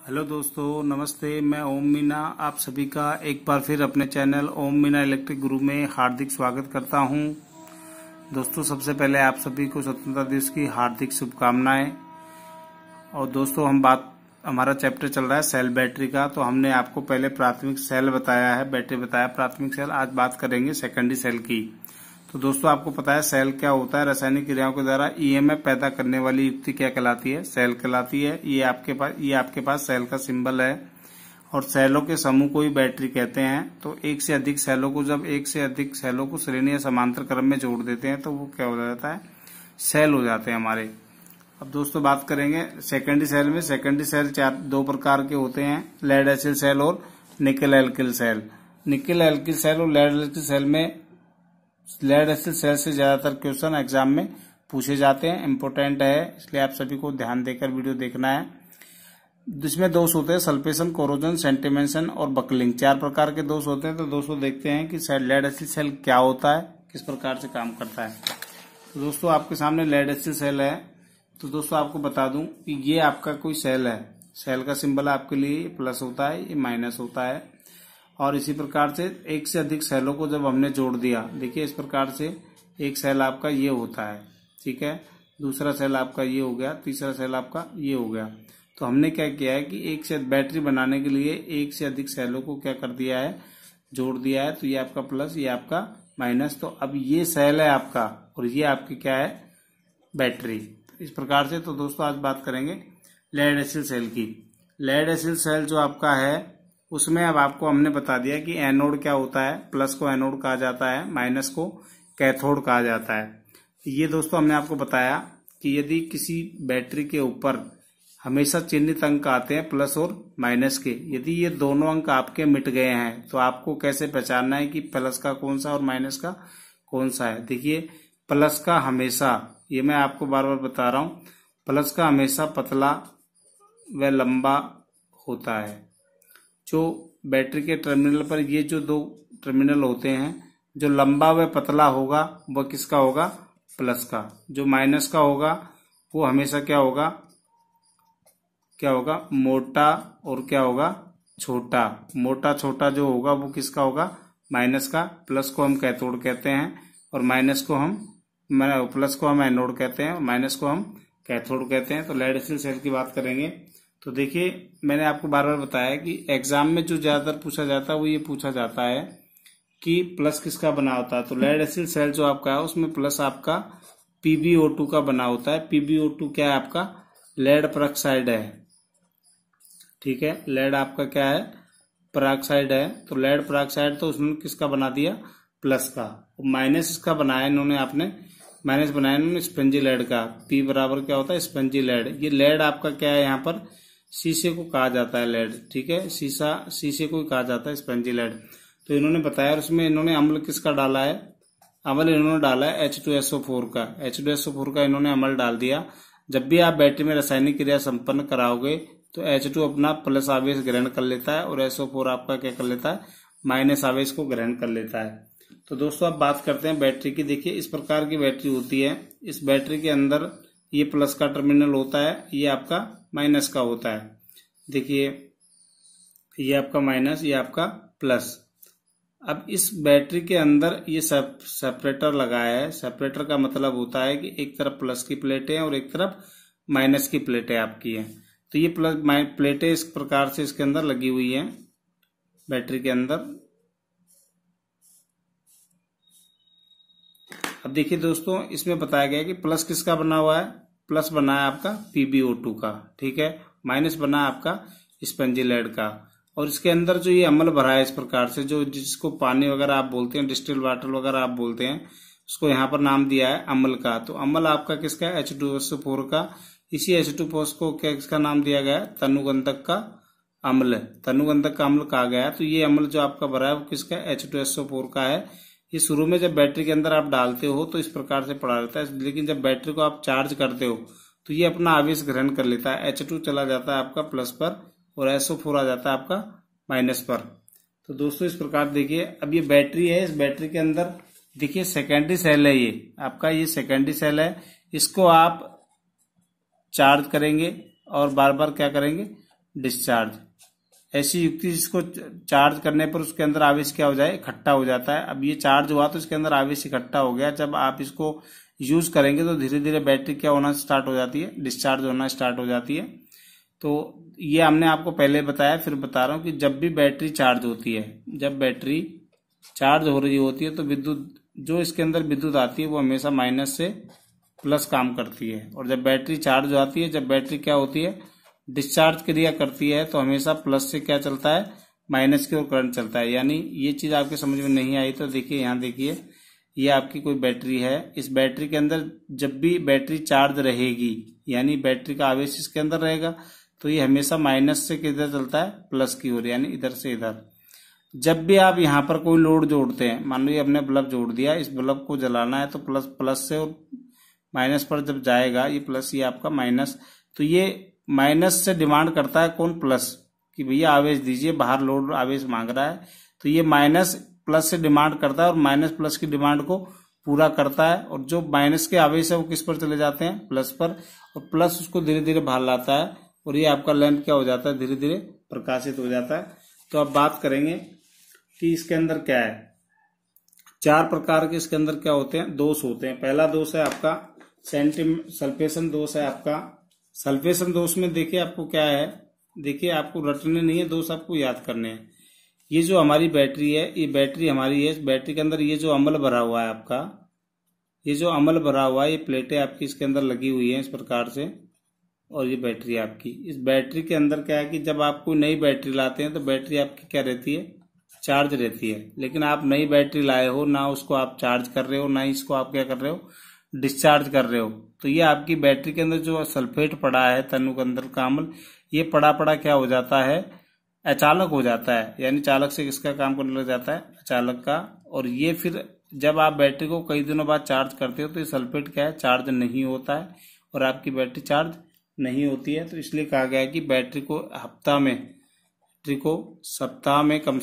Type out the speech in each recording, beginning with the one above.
Hello दोस्तों, नमस्ते। मैं ओम मीना आप सभी का एक बार फिर अपने चैनल ओम मीना इलेक्ट्रिक गुरु में हार्दिक स्वागत करता हूं। दोस्तों, सबसे पहले आप सभी को स्वतंत्रता दिवस की हार्दिक शुभकामनाएं। और दोस्तों, हमारा चैप्टर चल रहा है सेल बैटरी का। तो हमने आपको पहले प्राथमिक सेल बताया है, बैटरी बताया प्राथमिक सेल। आज बात करेंगे सेकेंडरी सेल की। तो दोस्तों, आपको पता है सेल क्या होता है। रासायनिक क्रियाओं के द्वारा ईएमएफ पैदा करने वाली युक्ति क्या कहलाती है? सेल कहलाती है। ये आपके पास सेल का सिंबल है। और सेलों के समूह को ही बैटरी कहते हैं। तो एक से अधिक सेलों को श्रेणी या समांतर क्रम में जोड़ देते हैं तो वो क्या हो जाता है? सेल हो जाते हैं हमारे। अब दोस्तों, बात करेंगे सेकेंडरी सेल में। सेकेंडरी सेल दो प्रकार के होते हैं, लेड एसिड सेल और nickel alkyl cell. Nickel alkyl cell और लेड एसिड सेल में लेड एसिड सेल से ज्यादातर क्वेश्चन एग्जाम में पूछे जाते हैं, इम्पोर्टेंट है, इसलिए आप सभी को ध्यान देकर वीडियो देखना है। जिसमें दोष होते हैं सल्फेशन, कोरोजन, सेंटिमेशन और बकलिंग। 4 प्रकार के दोष होते हैं। तो दोस्तों, देखते हैं कि लेड एसिड सेल क्या होता है, किस प्रकार से काम करता है। तो दोस्तों, आपके सामने लेड एसिड सेल है। तो दोस्तों, आपको बता दूं कि ये आपका कोई सेल है। सेल का सिंबल आपके लिए प्लस होता है, ये माइनस होता है। और इसी प्रकार से एक से अधिक सेलों को जब हमने जोड़ दिया, देखिए इस प्रकार से एक सेल आपका ये होता है, ठीक है। दूसरा सेल आपका ये हो गया, तीसरा सेल आपका ये हो गया। तो हमने क्या किया है कि एक से बैटरी बनाने के लिए एक से अधिक सेलों को क्या कर दिया है? जोड़ दिया है। तो ये आपका प्लस, ये आपका माइनस। तो अब ये सेल है आपका और ये आपकी क्या है? बैटरी। इस प्रकार से। तो दोस्तों, आज बात करेंगे लेड एसिड सेल की। लेड एसिड सेल जो आपका है उसमें अब आपको हमने बता दिया कि एनोड क्या होता है। प्लस को एनोड कहा जाता है, माइनस को कैथोड कहा जाता है। ये दोस्तों हमने आपको बताया कि यदि किसी बैटरी के ऊपर हमेशा चिन्हित अंक आते हैं प्लस और माइनस के, यदि ये दोनों अंक आपके मिट गए हैं तो आपको कैसे पहचानना है कि प्लस का कौन सा और माइनस का कौन सा है? देखिए, प्लस का हमेशा, ये मैं आपको बार बार बता रहा हूं, प्लस का हमेशा पतला व लंबा होता है। जो बैटरी के टर्मिनल पर ये जो 2 टर्मिनल होते हैं, जो लंबा व पतला होगा वह किसका होगा? प्लस का। जो माइनस का होगा वो हमेशा क्या होगा? मोटा और क्या होगा? छोटा। मोटा छोटा जो होगा वो किसका होगा? माइनस का। प्लस को हम कैथोड कहते हैं और प्लस को हम एनोड कहते हैं और माइनस को हम कैथोड कहते हैं। तो लेड एसिड सेल की बात करेंगे। तो देखिए, मैंने आपको बार बार बताया कि एग्जाम में जो ज्यादातर पूछा जाता है वो ये पूछा जाता है कि प्लस किसका बना होता है। तो लेड एसिड सेल जो आपका है उसमें प्लस आपका PbO2 का बना होता है। PbO2 क्या है आपका? लेड परऑक्साइड है, ठीक है। लेड आपका क्या है? परऑक्साइड है। तो लेड परऑक्साइड, तो उसने किसका बना दिया? प्लस का। माइनस इसका बनाया इन्होंने स्पंजी लेड का। P बराबर क्या होता है? Spongy lead. ये लेड आपका क्या है? यहाँ पर शीशे को कहा जाता है लेड, ठीक है। शीशे को कहा जाता है स्पंजी लेड। तो इन्होंने बताया, और उसमें इन्होंने अम्ल किसका डाला है? अम्ल इन्होंने डाला है H2SO4 का। H2SO4 का इन्होंने अम्ल डाल दिया। जब भी आप बैटरी में रासायनिक क्रिया संपन्न कराओगे तो H2 अपना प्लस आवेश ग्रहण कर लेता है और SO4 आपका क्या कर लेता है? माइनस आवेश को ग्रहण कर लेता है। तो दोस्तों, अब बात करते हैं बैटरी की। देखिए, इस प्रकार की बैटरी होती है। इस बैटरी के अंदर ये प्लस का टर्मिनल होता है, ये आपका माइनस का होता है। देखिए, ये आपका माइनस, ये आपका प्लस। अब इस बैटरी के अंदर ये सेपरेटर लगाया है। सेपरेटर का मतलब होता है कि एक तरफ प्लस की प्लेटें और एक तरफ माइनस की प्लेटें आपकी हैं। तो ये प्लेटें इस प्रकार से इसके अंदर लगी हुई हैं बैटरी के अंदर। अब देखिए दोस्तों, इसमें बताया गया है कि प्लस किसका बना हुआ है? प्लस बना है आपका PbO2 का, ठीक है। माइनस बना है आपका स्पंजी लेड का। और इसके अंदर जो ये अम्ल भरा है इस प्रकार से, जो जिसको पानी वगैरह आप बोलते हैं, डिस्टिल वाटर वगैरह आप बोलते हैं, उसको यहाँ पर नाम दिया है अम्ल का। तो अम्ल आपका किसका है? H2SO4 का। इसी H2SO4 को क्या किसका नाम दिया गया है? तनुगंधक का अम्ल। तनुगंधक का अम्ल कहा गया है। तो ये अम्ल जो आपका भरा है वो किसका है? H2SO4 का है। ये शुरू में जब बैटरी के अंदर आप डालते हो तो इस प्रकार से पड़ा रहता है, लेकिन जब बैटरी को आप चार्ज करते हो तो ये अपना आवेश ग्रहण कर लेता है। H2 चला जाता है आपका प्लस पर और SO4 आ जाता है आपका माइनस पर। तो दोस्तों, इस प्रकार देखिए, अब ये बैटरी है। इस बैटरी के अंदर देखिए सेकेंडरी सेल है, ये आपका, ये सेकेंडरी सेल है। इसको आप चार्ज करेंगे और बार बार क्या करेंगे? डिस्चार्ज। ऐसी युक्ति जिसको चार्ज करने पर उसके अंदर आवेश क्या हो जाए, इकट्ठा हो जाता है। अब ये चार्ज हुआ तो इसके अंदर आवेश इकट्ठा हो गया। जब आप इसको यूज करेंगे तो धीरे धीरे बैटरी क्या होना स्टार्ट हो जाती है, डिस्चार्ज होना स्टार्ट हो जाती है। तो ये हमने आपको पहले बताया, फिर बता रहा हूं कि जब भी बैटरी चार्ज होती है, जब बैटरी चार्ज हो रही होती है तो विद्युत जो इसके अंदर विद्युत आती है वो हमेशा माइनस से प्लस काम करती है। और जब बैटरी चार्ज हो जाती है, जब बैटरी क्या होती है, डिस्चार्ज क्रिया करती है, तो हमेशा प्लस से क्या चलता है, माइनस की ओर करंट चलता है। यानी ये चीज आपके समझ में नहीं आई तो देखिए, यहाँ देखिए, ये आपकी कोई बैटरी है। इस बैटरी के अंदर जब भी बैटरी चार्ज रहेगी, यानी बैटरी का आवेश इसके अंदर रहेगा, तो ये हमेशा माइनस से किधर चलता है, प्लस की ओर, यानी इधर से इधर। जब भी आप यहाँ पर कोई लोड जोड़ते हैं, मान लो ये हमने बल्ब जोड़ दिया, इस बल्ब को जलाना है तो प्लस प्लस से और माइनस पर जब जाएगा, ये प्लस, ये आपका माइनस, तो ये माइनस से डिमांड करता है कौन, प्लस, कि भैया आवेश दीजिए, बाहर लोड आवेश मांग रहा है, तो ये माइनस प्लस से डिमांड करता है और माइनस प्लस की डिमांड को पूरा करता है। और जो माइनस के आवेश है वो किस पर चले जाते हैं, प्लस पर, और प्लस उसको धीरे धीरे बाहर लाता है और ये आपका लैंप क्या हो जाता है, धीरे धीरे प्रकाशित हो जाता है। तो अब बात करेंगे कि इसके अंदर क्या है। 4 प्रकार के इसके अंदर क्या होते हैं, दोष होते हैं। पहला दोष है आपका सल्फेशन दोष है आपका। सल्फेशन दोष में देखिए आपको क्या है, देखिए आपको रटने नहीं है, दोष आपको याद करने हैं। ये जो हमारी बैटरी है, ये बैटरी हमारी है, इस बैटरी के अंदर ये जो अम्ल भरा हुआ है आपका, ये जो अम्ल भरा हुआ है, ये प्लेटें आपकी इसके अंदर लगी हुई हैं इस प्रकार से, और ये बैटरी आपकी। इस बैटरी के अंदर क्या है कि जब आप कोई नई बैटरी लाते हैं तो बैटरी आपकी क्या रहती है, चार्ज रहती है। लेकिन आप नई बैटरी लाए हो, ना उसको आप चार्ज कर रहे हो, ना इसको आप क्या कर रहे हो, डिस्चार्ज कर रहे हो, तो ये आपकी बैटरी के अंदर जो सल्फेट पड़ा है, तनु के अंदर का अम्ल, ये पड़ा पड़ा क्या हो जाता है, अचालक हो जाता है। यानी चालक से किसका काम करने लग जाता है, अचालक का। और ये फिर जब आप बैटरी को कई दिनों बाद चार्ज करते हो तो ये सल्फेट क्या है, चार्ज नहीं होता है और आपकी बैटरी चार्ज नहीं होती है। तो इसलिए कहा गया है कि बैटरी को सप्ताह में कम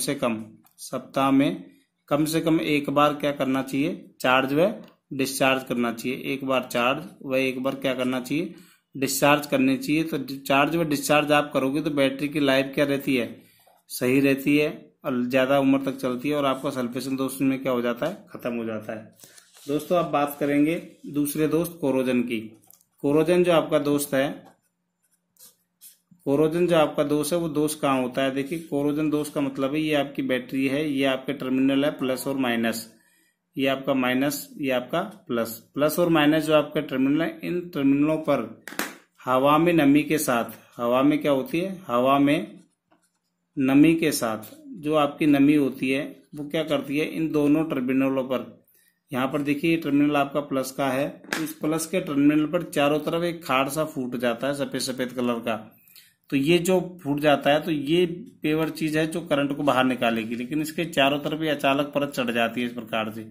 से कम एक बार क्या करना चाहिए, चार्ज व डिस्चार्ज करना चाहिए। एक बार चार्ज व एक बार क्या करना चाहिए, डिस्चार्ज करनी चाहिए। तो चार्ज व डिस्चार्ज आप करोगे तो बैटरी की लाइफ क्या रहती है, सही रहती है और ज्यादा उम्र तक चलती है और आपका सल्फेशन दोष में क्या हो जाता है, खत्म हो जाता है। दोस्तों अब बात करेंगे दूसरे दोस्त कोरोजन की। कोरोजन जो आपका दोस्त है, कोरोजन जो आपका दोष है वो दोष कहाँ होता है, देखिए कोरोजन दोष का मतलब है ये आपकी बैटरी है, ये आपके टर्मिनल है प्लस और माइनस, ये आपका माइनस, ये आपका प्लस। प्लस और माइनस जो आपका टर्मिनल है, इन टर्मिनलों पर हवा में नमी के साथ, हवा में क्या होती है, हवा में नमी के साथ जो आपकी नमी होती है वो क्या करती है, इन दोनों टर्मिनलों पर, यहाँ पर देखिए टर्मिनल आपका प्लस का है, तो इस प्लस के टर्मिनल पर चारों तरफ एक खाड़ सा फूट जाता है सफेद सफेद कलर का। तो ये जो फूट जाता है तो ये पेवर चीज है जो करंट को बाहर निकालेगी, लेकिन इसके चारों तरफ ये अचालक परत चढ़ जाती है इस प्रकार से।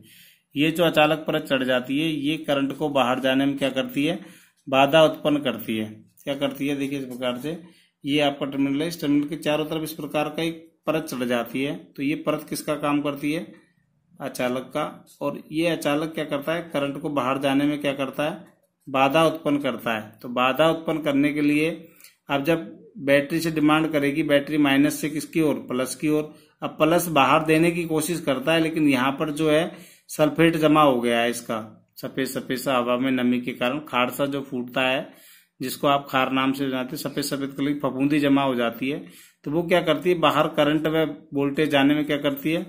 ये जो अचालक परत चढ़ जाती है ये करंट को बाहर जाने में क्या करती है, बाधा उत्पन्न करती है। क्या करती है, देखिए इस प्रकार से, ये आपका टर्मिनल है, इस टर्मिनल के चारों तरफ इस प्रकार का एक परत चढ़ जाती है। तो ये परत किसका काम करती है, अचालक का। और ये अचालक क्या करता है, करंट को बाहर जाने में क्या करता है, बाधा उत्पन्न करता है। तो बाधा उत्पन्न करने के लिए अब जब बैटरी से डिमांड करेगी, बैटरी माइनस से किसकी ओर, प्लस की ओर। अब प्लस बाहर देने की कोशिश करता है, लेकिन यहाँ पर जो है सल्फेट जमा हो गया है, इसका सफेद सफेद सा हवा में नमी के कारण खाड़ सा जो फूटता है, जिसको आप खार नाम से जानते हैं, सफेद सफेद कलर की फफूंदी जमा हो जाती है। तो वो क्या करती है, बाहर करंट व वोल्टेज जाने में क्या करती है,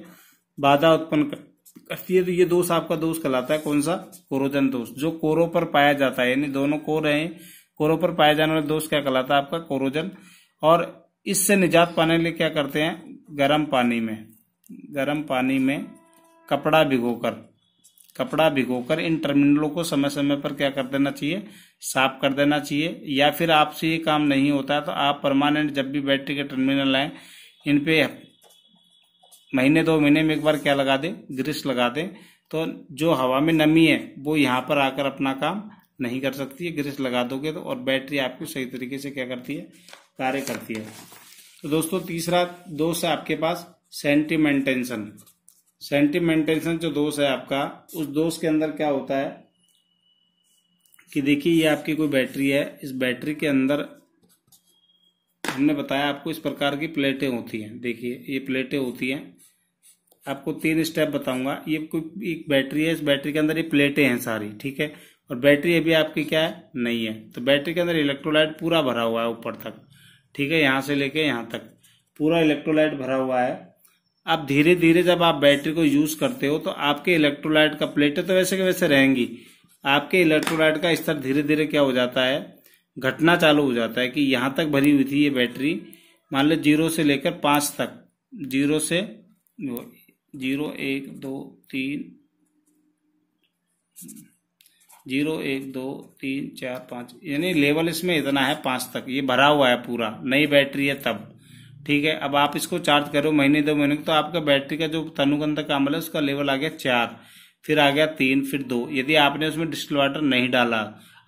बाधा उत्पन्न करती है। तो ये दोष आपका दोष कहलाता है, कौन सा, कोरोजन दोष, जो कोरों पर पाया जाता है। यानी दोनों कोर हैं, कोरों पर पाए जाने वाला दोष क्या कहलाता है, आपका कोरोजन। और इससे निजात पाने के लिए क्या करते हैं, गर्म पानी में कपड़ा भिगोकर इन टर्मिनलों को समय समय पर क्या कर देना चाहिए, साफ कर देना चाहिए। या फिर आपसे ये काम नहीं होता है तो आप परमानेंट जब भी बैटरी के टर्मिनल आए, इन पे महीने 2 महीने में एक बार क्या लगा दें, ग्रीस लगा दें। तो जो हवा में नमी है वो यहाँ पर आकर अपना काम नहीं कर सकती है, ग्रीस लगा दोगे तो, और बैटरी आपकी सही तरीके से क्या करती है, कार्य करती है। तो दोस्तों तीसरा दोष है आपके पास सेंटिमेंटेशन। सेंटिमेंटेशन जो दोष है आपका, उस दोष के अंदर क्या होता है कि देखिए ये आपकी कोई बैटरी है, इस बैटरी के अंदर हमने बताया आपको इस प्रकार की प्लेटें होती हैं। देखिए ये प्लेटें होती हैं, आपको 3 स्टेप बताऊंगा। ये कोई एक बैटरी है, इस बैटरी के अंदर ये प्लेटें हैं सारी, ठीक है। और बैटरी अभी आपकी क्या है, नहीं है। तो बैटरी के अंदर इलेक्ट्रोलाइट पूरा भरा हुआ है ऊपर तक, ठीक है, यहाँ से लेके यहाँ तक पूरा इलेक्ट्रोलाइट भरा हुआ है। अब धीरे धीरे जब आप बैटरी को यूज करते हो तो आपके इलेक्ट्रोलाइट का, प्लेटें तो वैसे के वैसे रहेंगी, आपके इलेक्ट्रोलाइट का स्तर धीरे धीरे क्या हो जाता है, घटना चालू हो जाता है। कि यहाँ तक भरी हुई थी ये बैटरी, मान लो 0 से लेकर 5 तक, 0 से 0 1 2 3 0 1 2 3 4 5, यानी लेवल इसमें इतना है 5 तक, ये भरा हुआ है पूरा, नई बैटरी है तब, ठीक है। अब आप इसको चार्ज करो महीने 2 महीने तो आपका बैटरी का जो तनुगंधक अम्ल है उसका लेवल आ गया 4, फिर आ गया 3, फिर 2, यदि आपने उसमें डिस्टिल वाटर नहीं डाला।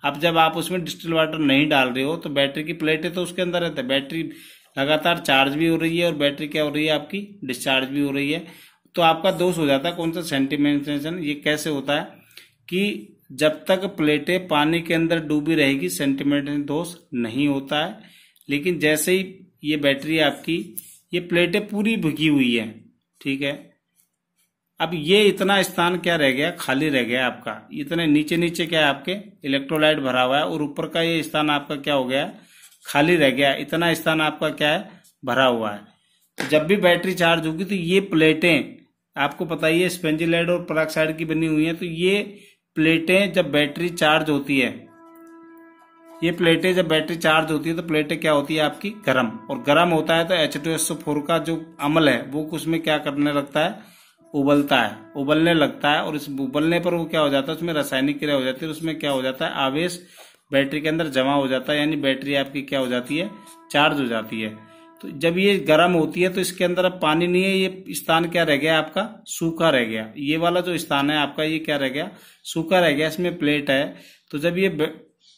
अब जब आप उसमें डिस्टिल वाटर नहीं डाल रहे हो तो बैटरी की प्लेटें तो उसके अंदर रहते हैं, बैटरी लगातार चार्ज भी हो रही है और बैटरी क्या हो रही है आपकी, डिस्चार्ज भी हो रही है। तो आपका दोष हो जाता है कौन सा, सेंटिमेंटेशन। ये कैसे होता है कि जब तक प्लेटें पानी के अंदर डूबी रहेगी सेंटिमेंटेशन दोष नहीं होता है, लेकिन जैसे ही ये बैटरी आपकी, ये प्लेटें पूरी भुगी हुई है, ठीक है। अब ये इतना स्थान क्या रह गया, खाली रह गया आपका, इतने नीचे नीचे क्या है आपके इलेक्ट्रोलाइट भरा हुआ है और ऊपर का ये स्थान आपका क्या हो गया, खाली रह गया, इतना स्थान आपका क्या है, भरा हुआ है। तो जब भी बैटरी चार्ज होगी तो ये प्लेटें आपको पता ही है स्पंजी लेड और पेरोक्साइड की बनी हुई है। तो ये प्लेटें जब बैटरी चार्ज होती है, ये प्लेटें जब बैटरी चार्ज होती है तो प्लेटें क्या होती है आपकी, गर्म, और गर्म होता है तो H2SO4 का जो अम्ल है वो उसमें क्या करने लगता है, उबलता है, उबलने लगता है। और इस उबलने पर वो क्या हो जाता है, उसमें रासायनिक क्रिया हो जाती है, उसमें क्या हो जाता है, आवेश बैटरी के अंदर जमा हो जाता है, यानी बैटरी आपकी क्या हो जाती है, चार्ज हो जाती है। तो जब ये गर्म होती है तो इसके अंदर अब पानी नहीं है, ये स्थान क्या रह गया आपका, सूखा रह गया। ये वाला जो स्थान है आपका ये क्या रह गया, सूखा रह गया, इसमें प्लेट है। तो जब ये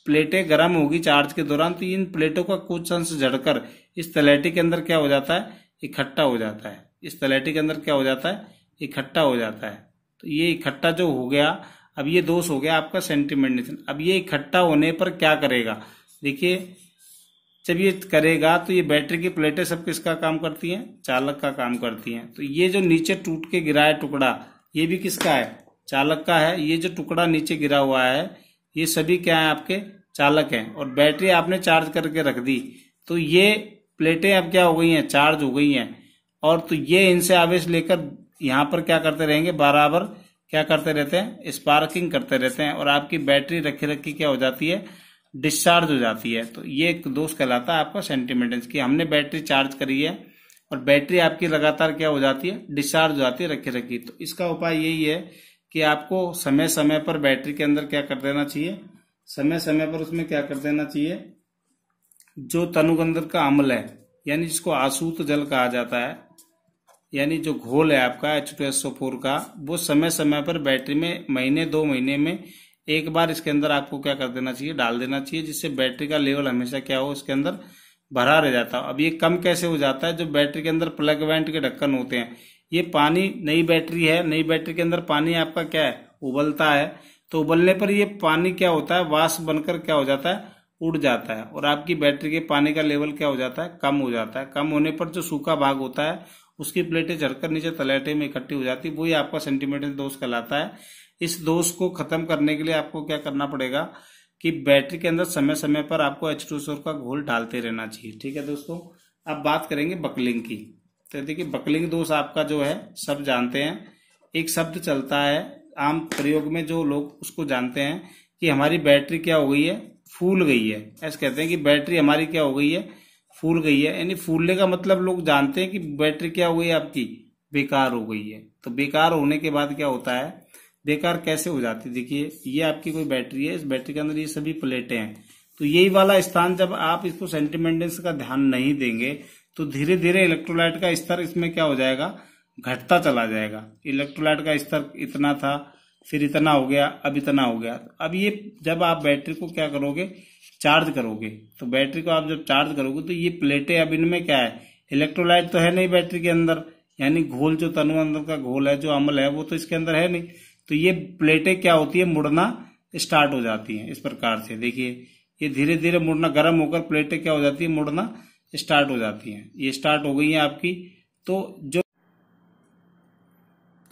प्लेटें गर्म होगी चार्ज के दौरान तो इन प्लेटों का कुछ अंश झड़कर इस तलैटी के अंदर क्या हो जाता है, इकट्ठा हो जाता है, इस तलैटी के अंदर क्या हो जाता है, इकट्ठा हो जाता है। तो ये इकट्ठा जो हो गया, अब ये दोष हो गया आपका सेंटिमेंटेशन। अब ये इकट्ठा होने पर क्या करेगा, देखिए जब ये करेगा तो ये बैटरी की प्लेटें सब किसका काम करती हैं, चालक का काम करती हैं। तो ये जो नीचे टूट के गिरा है टुकड़ा, ये भी किसका है, चालक का है। ये जो टुकड़ा नीचे गिरा हुआ है ये सभी क्या है, आपके चालक हैं। और बैटरी आपने चार्ज करके रख दी तो ये प्लेटें अब क्या हो गई हैं, चार्ज हो गई हैं। और तो ये इनसे आवेश लेकर यहाँ पर क्या करते रहेंगे, बराबर क्या करते रहते हैं, स्पार्किंग करते रहते हैं, और आपकी बैटरी रखी रखी क्या हो जाती है, डिस्चार्ज हो जाती है। तो ये एक दोष कहलाता है आपका सेंटिमेंटेशन की, हमने बैटरी चार्ज करी है और बैटरी आपकी लगातार क्या हो जाती है, डिस्चार्ज हो जाती है रखी रखी। तो इसका उपाय यही है कि आपको समय समय पर बैटरी के अंदर क्या कर देना चाहिए, समय समय पर उसमें क्या कर देना चाहिए, जो तनुगंधक का अम्ल है, यानी जिसको आसूत जल कहा जाता है, यानी जो घोल है आपका H2SO4 का, वो समय समय पर बैटरी में महीने 2 महीने में एक बार इसके अंदर आपको क्या कर देना चाहिए, डाल देना चाहिए, जिससे बैटरी का लेवल हमेशा क्या हो, इसके अंदर भरा रह जाता है। अब ये कम कैसे हो जाता है, जो बैटरी के अंदर प्लग वेंट के ढक्कन होते हैं, ये पानी, नई बैटरी है, नई बैटरी के अंदर पानी आपका क्या है, उबलता है। तो उबलने पर ये पानी क्या होता है, वाष्प बनकर क्या हो जाता है, उड़ जाता है, और आपकी बैटरी के पानी का लेवल क्या हो जाता है, कम हो जाता है। कम होने पर जो सूखा भाग होता है उसकी प्लेटें झड़कर नीचे तलैटे में इकट्ठी हो जाती है, वही आपका सेंटिमेंटेशन दोष कहलाता है। इस दोष को खत्म करने के लिए आपको क्या करना पड़ेगा कि बैटरी के अंदर समय समय पर आपको H2SO4 का घोल डालते रहना चाहिए, ठीक है दोस्तों। अब बात करेंगे बकलिंग की। तो देखिए बकलिंग दोष आपका जो है सब जानते हैं, एक शब्द चलता है आम प्रयोग में, जो लोग उसको जानते हैं कि हमारी बैटरी क्या हो गई है, फूल गई है। ऐसे कहते हैं कि बैटरी हमारी क्या हो गई है, फूल गई है। यानी फूलने का मतलब लोग जानते हैं कि बैटरी क्या हो गई है आपकी, बेकार हो गई है। तो बेकार होने के बाद क्या होता है, बेकार कैसे हो जाती है, देखिए ये आपकी कोई बैटरी है, इस बैटरी के अंदर ये सभी प्लेटें हैं। तो यही वाला स्थान जब आप इसको सेंटिमेंटेशन का ध्यान नहीं देंगे तो धीरे धीरे इलेक्ट्रोलाइट का स्तर इसमें क्या हो जाएगा, घटता चला जाएगा। इलेक्ट्रोलाइट का स्तर इतना था, फिर इतना हो गया, अब इतना हो गया। अब ये जब आप बैटरी को क्या करोगे, चार्ज करोगे, तो बैटरी को आप जब चार्ज करोगे तो ये प्लेटें, अब इनमें क्या है, इलेक्ट्रोलाइट तो है नहीं बैटरी के अंदर, यानी घोल जो तनुगंधक का घोल है, जो अम्ल है, वो तो इसके अंदर है नहीं। तो ये प्लेटें क्या होती है, मुड़ना स्टार्ट हो जाती हैं। इस प्रकार से देखिए ये धीरे धीरे मुड़ना, गर्म होकर प्लेटें क्या हो जाती है, मुड़ना स्टार्ट हो जाती हैं। ये स्टार्ट हो गई है आपकी। तो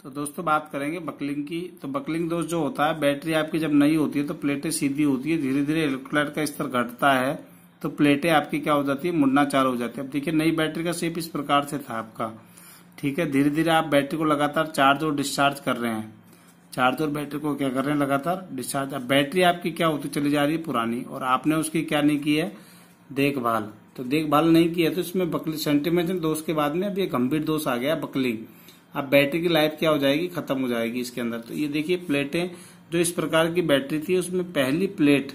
दोस्तों बात करेंगे बकलिंग की। तो बकलिंग दोस्त जो होता है, बैटरी आपकी जब नई होती है तो प्लेटें सीधी होती है, धीरे धीरे इलेक्ट्रोलाइट का स्तर घटता है तो प्लेटें आपकी क्या हो जाती है, मुड़ना चालू हो जाती है। अब देखिए नई बैटरी का शेप इस प्रकार से था आपका, ठीक है। धीरे धीरे आप बैटरी को लगातार चार्ज और डिस्चार्ज कर रहे हैं, चार्ज और बैटरी को क्या कर रहे हैं, लगातार डिस्चार्ज। अब बैटरी आपकी क्या होती चली जा रही है, पुरानी, और आपने उसकी क्या नहीं की है, देखभाल। तो देखभाल नहीं की है तो इसमें बकलिंग, सेंटीमेंटल दोष के बाद में अब ये गंभीर दोष आ गया बकलिंग। अब बैटरी की लाइफ क्या हो जाएगी, खत्म हो जाएगी इसके अंदर। तो ये देखिए प्लेटें, जो इस प्रकार की बैटरी थी उसमें पहली प्लेट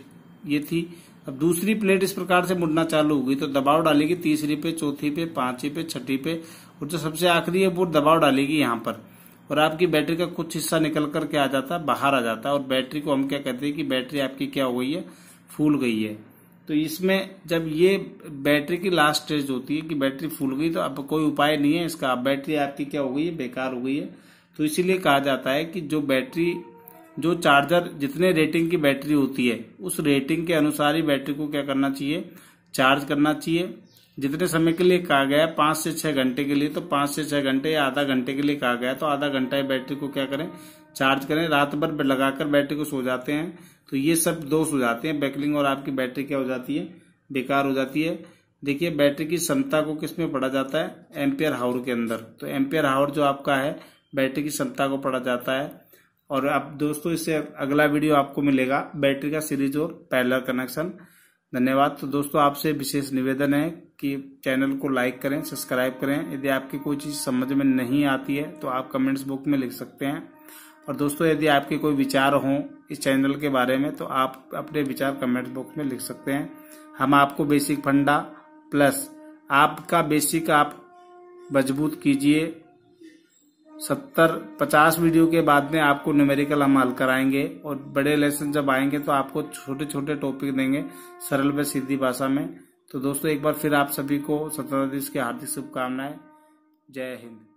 ये थी, अब दूसरी प्लेट इस प्रकार से मुड़ना चालू हो गई तो दबाव डालेगी तीसरी पे, चौथी पे, पांचवी पे, छठी पे, और जो सबसे आखिरी है वो दबाव डालेगी यहाँ पर, और आपकी बैटरी का कुछ हिस्सा निकल कर के आ जाता है, बाहर आ जाता है। और बैटरी को हम क्या कहते हैं कि बैटरी आपकी क्या हो गई है, फूल गई है। तो इसमें जब ये बैटरी की लास्ट स्टेज होती है कि बैटरी फूल गई तो अब कोई उपाय नहीं है इसका, अब बैटरी आपकी क्या हो गई है, बेकार हो गई है। तो इसीलिए कहा जाता है कि जो बैटरी, जो चार्जर जितने रेटिंग की बैटरी होती है उस रेटिंग के अनुसार ही बैटरी को क्या करना चाहिए, चार्ज करना चाहिए। जितने समय के लिए कहा गया है 5 से 6 घंटे के लिए, तो 5 से 6 घंटे या आधा घंटे के लिए कहा गया है तो आधा घंटा बैटरी को क्या करें, चार्ज करें। रात भर लगाकर बैटरी को सो जाते हैं तो ये सब दोष हो जाते हैं बकलिंग, और आपकी बैटरी क्या हो जाती है, बेकार हो जाती है। देखिए बैटरी की क्षमता को किस में पढ़ा जाता है, एम्पियर हावर के अंदर। तो एम्पियर हावर जो आपका है बैटरी की क्षमता को पढ़ा जाता है। और अब दोस्तों इससे अगला वीडियो आपको मिलेगा बैटरी का सीरीज और पैरेलल कनेक्शन। धन्यवाद। तो दोस्तों आपसे विशेष निवेदन है कि चैनल को लाइक करें, सब्सक्राइब करें। यदि आपकी कोई चीज समझ में नहीं आती है तो आप कमेंट्स बॉक्स में लिख सकते हैं। और दोस्तों यदि आपके कोई विचार हों इस चैनल के बारे में तो आप अपने विचार कमेंट बॉक्स में लिख सकते हैं। हम आपको बेसिक फंडा प्लस आपका बेसिक आप मजबूत कीजिए। 70-50 वीडियो के बाद में आपको न्यूमेरिकल हम हल कराएंगे, और बड़े लेसन जब आएंगे तो आपको छोटे छोटे टॉपिक देंगे सरल व सीधी भाषा में। तो दोस्तों एक बार फिर आप सभी को स्वतंत्रता दिवस की हार्दिक शुभकामनाएं। जय हिंद।